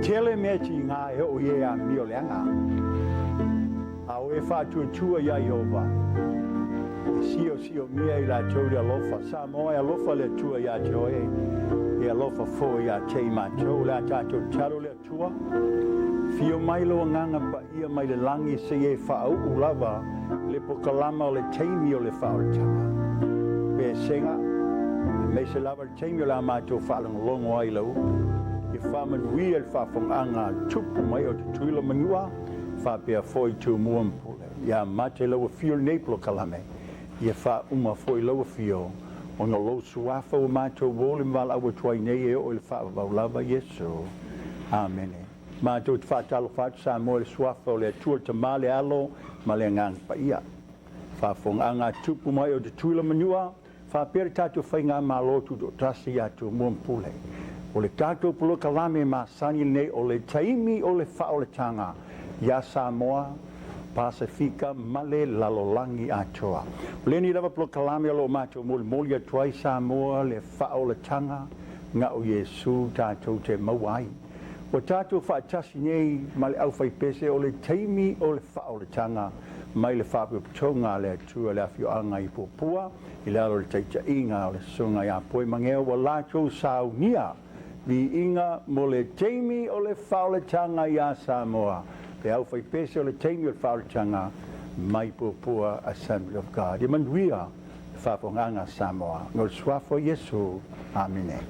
Tele meti nga e o ye a mio lenga. A o e fa tua ya Yehova. Sio mia I la tua lofa. Sa mo e lofa le tua ya joe. E lofa fo ya te ma cho la tato taro le tua. Fio mai lo nganga pa ia mai le langi se e fa au lava le pokalama o le teimi o le fa o tanga. Pe senga me se lava le teimi o la mato fa longo ai lau. E whamanuia le whawhonganga tupu mai o te tuila manua, whapea foi tu muampule. Ia mate laua fio neplo kalame. Ia wha uma foi laua fio. O ngā lo suafa o mātou wole mala awa tuai nei e o le whawau lava Yesu. Amen. Mātou te whātalo whātu sa mo le suafa o le atua te male alo, ma le ngang pa ia. Whawhonganga tupu mai o te tuila manua, whapea tātou whainga ma Lotu do tasi atu muampule. O le tātou pulo kalame ma sani nei o le taimi o le whaoletanga. Ia Samoa, Pasifika, male lalolangi atoa. O le ni rawa pulo kalame alo mātou moli atuai Samoa le whaoletanga. Ngā o Yesu tātou te mauai. O tātou whaatasi nei ma le au whaipese o le taimi o le whaoletanga. Mai le whapioptonga le atua le awhioanga I Puapua. I le alo le teita inga o le sunga ia poe mangeo wa lātou Sauniga. Vi inga mo le teimi o le whaoletanga ia Samoa. Pe au whai pese o le teimi o le whaoletanga mai Puapua Assembly of God. I manuia le whaponganga Samoa. Ngol suafo Yesu. Amine.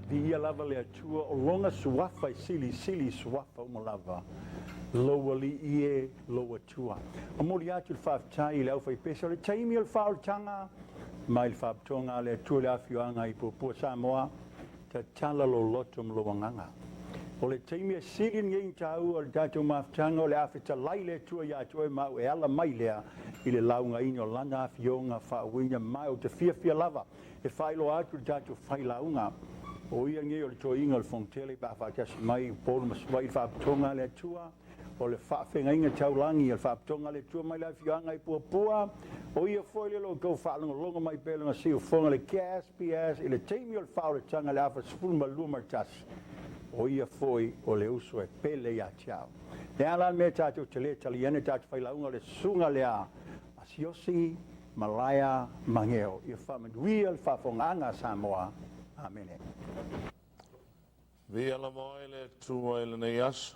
vi ia lava le atua o longa suafa I sili suafa uma lava. Loa li ie loa tua. O mori atu le whaafitai I le au whai pesa le taimi o le whaotanga mai le whaapitonga le atua le awhiwanga I Puapua Samoa ta tala lo loto mloanganga. O le taimi a siri ngei tau o le tatou mawhitanga o le awhita lai le atua ia atua mau e ala mai lea I le launga ino lana awhionga whaawinga mai o te fia lava. E whailo atu le tatou whailaunga. O ia ngei o le toinga o le whongtele pa whaatasi mai polo maswai whaapitonga le atua. O le whaafenga inga taulangi, o le whaapitonga le tua mai la whianga I Puapua. O ia foi le lo go whaalonga longa mai pelonga si o whonga le KSPS, I le teimi o le whao le tanga le awha sifulma lumartasi. O ia foi o le uso e pele ia tiao. Ne ala me tātou te le tali ene tātou whailaunga le sunga lea asiosi, malaya, mangeo. Ia whamaduia le whaafonganga Samoa. Amene. Via la moe le tua le nei aso.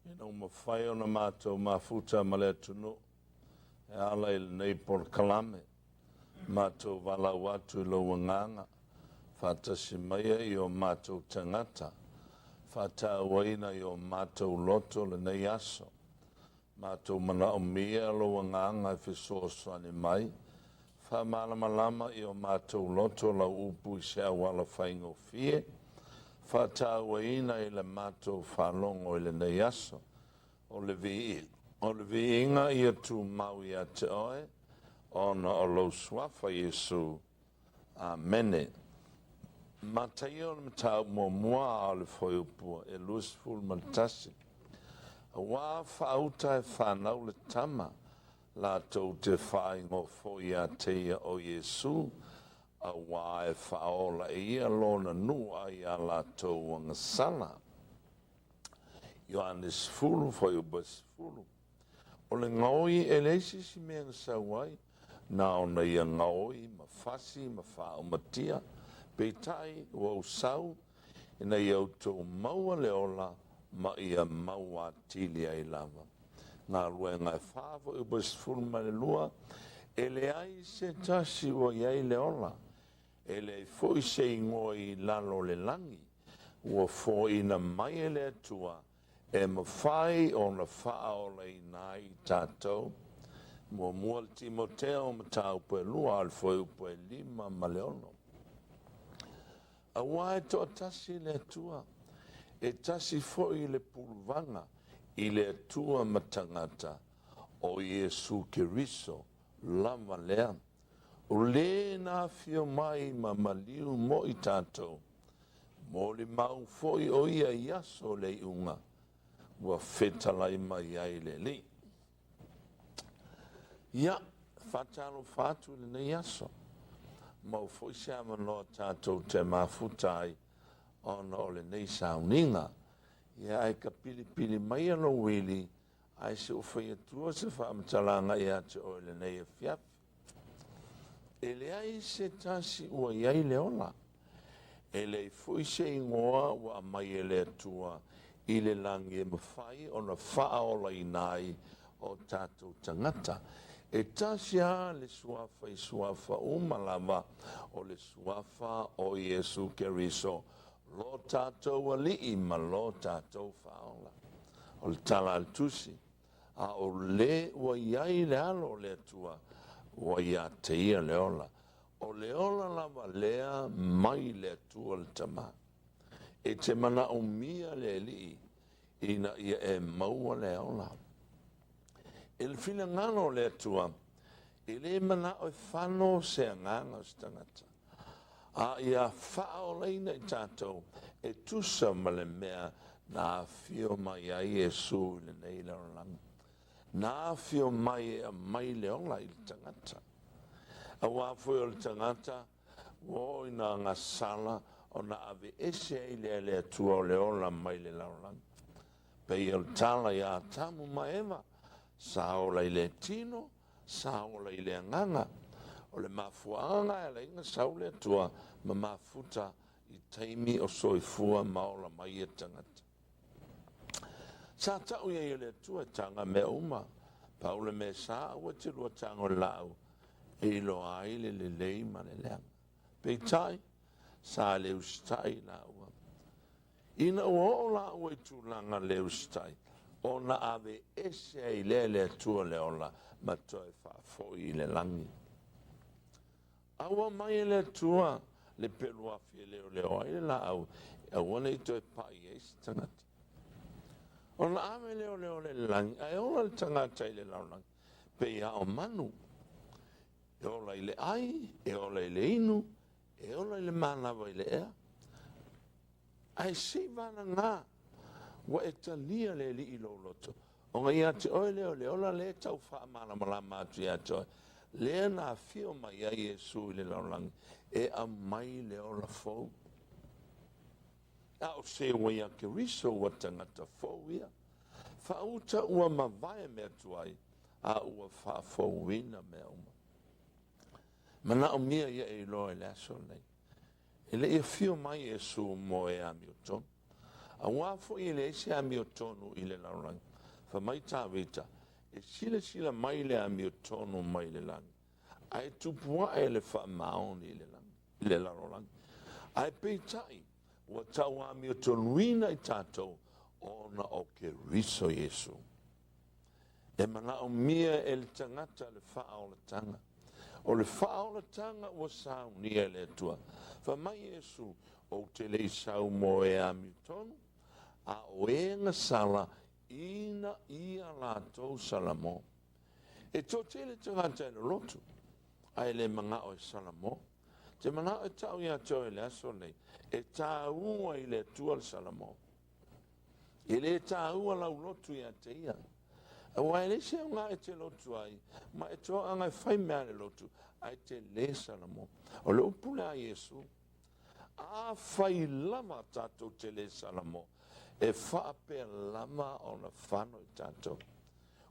Ina uma whai o na mātou mafuta ma le tunu. E ala I le nei por kalame. Mātou walau atu lo wanganga. Whatasi maia I o mātou tangata. Whata waina I o mātou loto le nei aso. Mātou mana o mia lo wanganga I whisoaswani mai. Whamalama I o mātou loto la upu I se awala whaingo fie. Whatawaina I le mātou whalongo I le nei aso. O le viinga I atu mau I a te oe. Ona o lo swafa Yesu. Amene. Matai o le matau mua o le whaiupua e lusful maltasi. A wā whauta e whanau le tama. La tau te whaingo foi a teia o Yesu. A wā e whaola ia lona nua I a la tau wangasala. Ioannis fulu foi o bas fulu. O le ngaoi e leisi si mea ngasawai. Na ona ia ngaoi, ma fasi, ma whao matia. Peitai o au sau. Ina iau tau maua leola ma ia maua tili ai lava. Ngā rua ngai whaafo i bas fulu ma le lua. E le ai se tasi o iai leola. E le foi se ingoi lalo le langi. Ua foi na mai e le atua. E mawhai o na whao le nai tātou. Mua le Timoteo ma tau pue lua al foi upue lima ma leono. A wai to tasi le atua. E tasi foi le pulvanga. I le atua matangata. O Yesu Keriso. Lama lea. O le na fio mai ma maliu mo I tātou. Mo le mau foi o ia iaso le unga. Ua whetalai mai ai le li. Ia, whatalo whatu le nei aso. Mau foi se amanoa tātou te mafutai ona o le nei Sauniga. Ia ai ka pili mai alo wili. Ai se ufai atua se whaamatalanga ia te o le nei e fiapi. E le ai se tasi ua iai le ola. E le fui se ingoa ua mai e le atua I le langi e mawhai o na whaola I nai o tātou tangata. E tasi a le suafa I suafa umalava o le suafa o Yesu Keriso. Lo tātou alii ma lo tātou whaola. O le tala al tusi. A o le ua iai le alo le atua. Ua ia te ia le ola. O le ola lava lea mai le atua le tama. E te mana o mia le li. Ina ia e maua le ola. E le fina ngano le atua. E le mana o whano se nganga o stangata. A ia whao leina I tātou. E tusa ma le mea na fio mai a Yesu le nei le olang. Na fio mai e mai le ola I le tangata. A wafoi o le tangata, wo ina ngā sala o na ave ese I le atua o le ola mai le laulang. Pei o le tala ia tamu maeva, sa ola I le tino, sa ola I le nganga. O le mafuanga e le inga sau le atua, ma mafuta I taimi o soifua ma ola mai e tangata. Sa tau ia I le atua tanga me uma, paule me sa ua te lua tango lau. E lo ai le lei ma le leanga. Peitai, sa le ustai la ua. Ina o la ua tūlanga le ustai, o na ave ese ai le tua le ola, ma toi whaafoi i le langi. Awa mai le tua, le pelua fie leo ai la au, wana i toi pai eisi tangata. O na ave leo le langi, ai ola le tangata i le laulangi, pe ia o manu, e ola i le ai, e ola i le inu, e ola i le manawa i le ea. Ai si vana ngā, wa e talia le li i lo loto. O nga ia te oe le ola le tau wha mana malama atu ia te oe. Lea nā fio mai ai e su i le laulangi, e a mai le ola fau. A o se wa ia ke riso wa tangata fau ia. Wha uta ua mawai mea tuai, a ua wha fau wina mea uma. Mana o mia ia e loa le aso nei. Ele e fio mai e su mo e a mio tonu. A wafo i le ese a mio tonu i le laulangi. Fa mai tā vita, e sila mai le a mio tonu mai le langi. Ai tupua e le wha maoni i le laulangi. Ai peitai, ua tau a mio tonu ina i tātou, ona o ke riso Yesu. E mana o mia e le tangata le wha o le tanga. O le wha o le tanga ua Sauniga le tua. Fa mai Yesu o te le isau mo e a mio tonu, a o e nga sala ina ia lātou salamo. E tō tele tangata e le lotu, ai le mga o e salamo. Te mana o e tau ia tau e le aso nei, e tā ua i le tua le salamo. E le tā ua lau lotu ia te ia. A wai le se ngā e te lotu ai, ma e tō anga e whai mea le lotu, ai te le salamo. O le upule a Yesu, a whai lama tātou te le salamo, e whaape lama o na whano i tātou.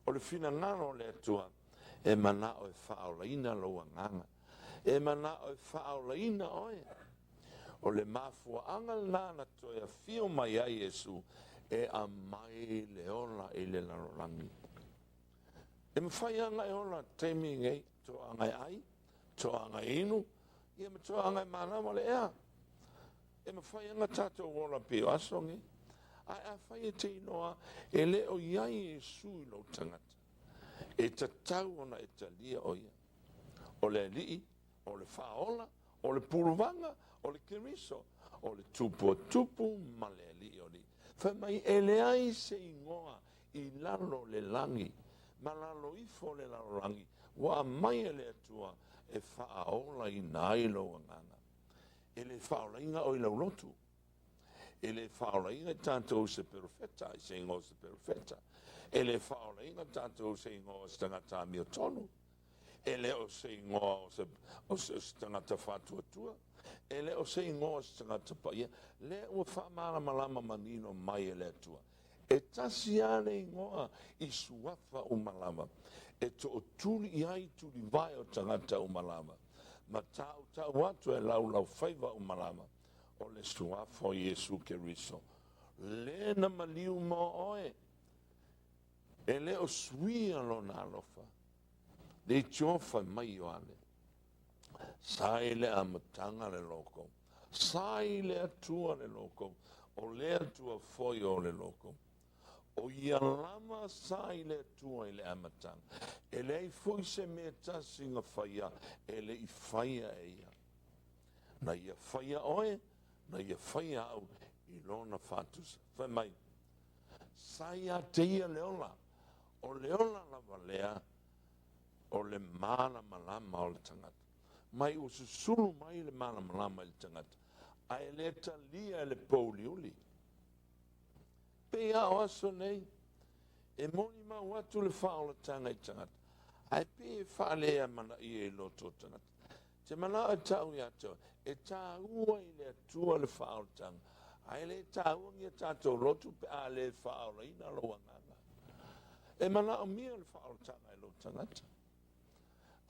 O le whina ngano le atua, e mana o e whaolaina loa nganga. E mana o e whaolaina oe. O le mafua angal nana to e fio mai a Yesu, e a mai le ola i le larolangi. E mwhai anga e ola teimi ngei, to anga ai, to anga inu, ia me to anga manawa le ea. E mwhai anga tātou ola pio asongi. Ai a whai e te inoa, e le o iai e sui lo tangata. E ta tau ona e ta lia o ia. O le lii, o le whaola, o le puruvanga, o le kiriso, o le tupu, ma le lii o li. Whai mai e le ai se ingoa i lalo le langi, ma lalo ifo le lalo langi, wa mai e le atua e whaola i nailo anganga. E le whaola inga o i lau lotu. E le whaola inga tātou se perfetta, se ingo se perfetta. E le whaola inga tātou se ingo se tangata mio tonu. E le o se ingo o se tangata whatua tua. E le o se ingo se tangata paia. Le o whamara malama manino mai e le atua. E tasi ane ingoa i suafa umalama. E to o tuli i ai tuli vai o tangata umalama. Ma tau atu e lau whaiva umalama. O le suafo Yesu ke riso. Le na maliu mo oe. E le o suia lo na alofa. Le tiofa mai o ale. Sai le amatanga le loko. Sai le atua le loko. O le atua foi o le loko. O ia lama sai le atua i le amatanga. E le i foi se me tasinga whaia. E le i whaia e ia. Na ia whaia oe. Na ia whaia au i lona whatusa. Whai mai. Sai a te ia leola. O leola lava lea. O le mana malama o le tangata. Mai o susulu mai le mana malama o le tangata. Ai le talia le pouliuli. Pea o aso nei. E moni ma watu le whao le tanga i tangata. Ai pe whalea mana i e loto tangata. Te mana a tau i ato. E tā ua i le atua le whao tanga. Ai le tā ua ngia tātou lotu pe a le whao la ina loa nganga. E mana o mia le whao tanga i lo tangata.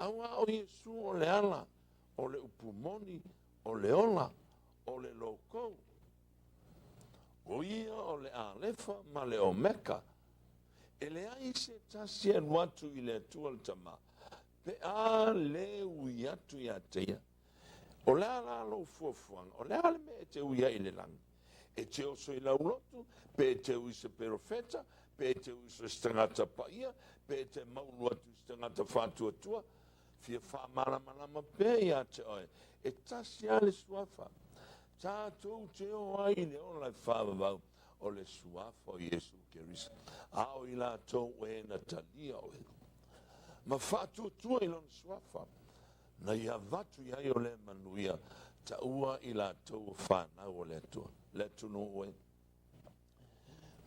Awa o Yesu o le ala, o le upumoni, o le ola, o le loko. O ia o le alefa ma le omeka. E le ai se tasi anu atu i le atua le tama. Pe a le ui atu i ateia. O le ala lo fuafuanga, o le ala me e te uia i le langi. E te oso i lau lotu, pe e te ui se perofeta, pe e te ui se stangata paia, pe e te maulu atu stangata whatua tua, fia wha malama pe ia te oe. E tasi ale suafa. Tātou te o ai le o lai whāwawau o le suafa o Iesu Kerisa. Ao i la tau e na talia o e. Ma whatua tua i lona suafa. Na ia vatu ia i o le manuia ta ua i la tau whanau o le tua. Le tunu o e.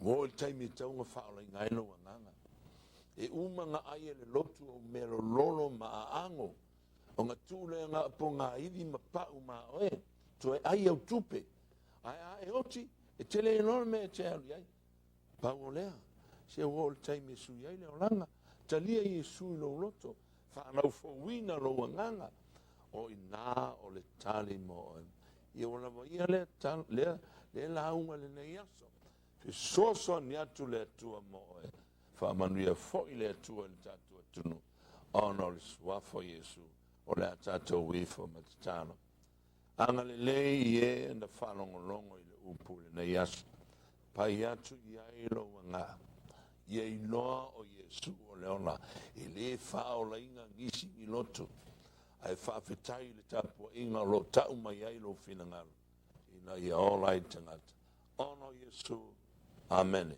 Mo il taimi taunga whaola i ngaino wa nganga. E umanga ai e le lotu o mero lolo ma a ango. O ngā tūle ngā po ngā idi ma pau ma oe. Toe ai au tupe. Ai e oti. E tele e lor me e te alu ai. Pau o lea. Se o le taimi e sui ai le o langa. Talia i e sui lo loto. Whanau fōwina lo nganga. O i nā o le tali mo oe. I o lawa ia le launga le nei aso. Fe soso ni atu le atua mo oe. Whamanuia fo i le atua le tatua tunu. Ono le suafo Iesu. O le atatou wifo matatano. Anga le lei i e na whalongolongo i le upu le nei aso. Pai atu i ailo wa ngā. I e inoa o Iesu o le ona. I le whao la inga ngisi i lotu. Ai whawhetai le tapua inga lo tau mai ailo whina ngaru. Ina i a olai tangata. Ono Iesu. Amen.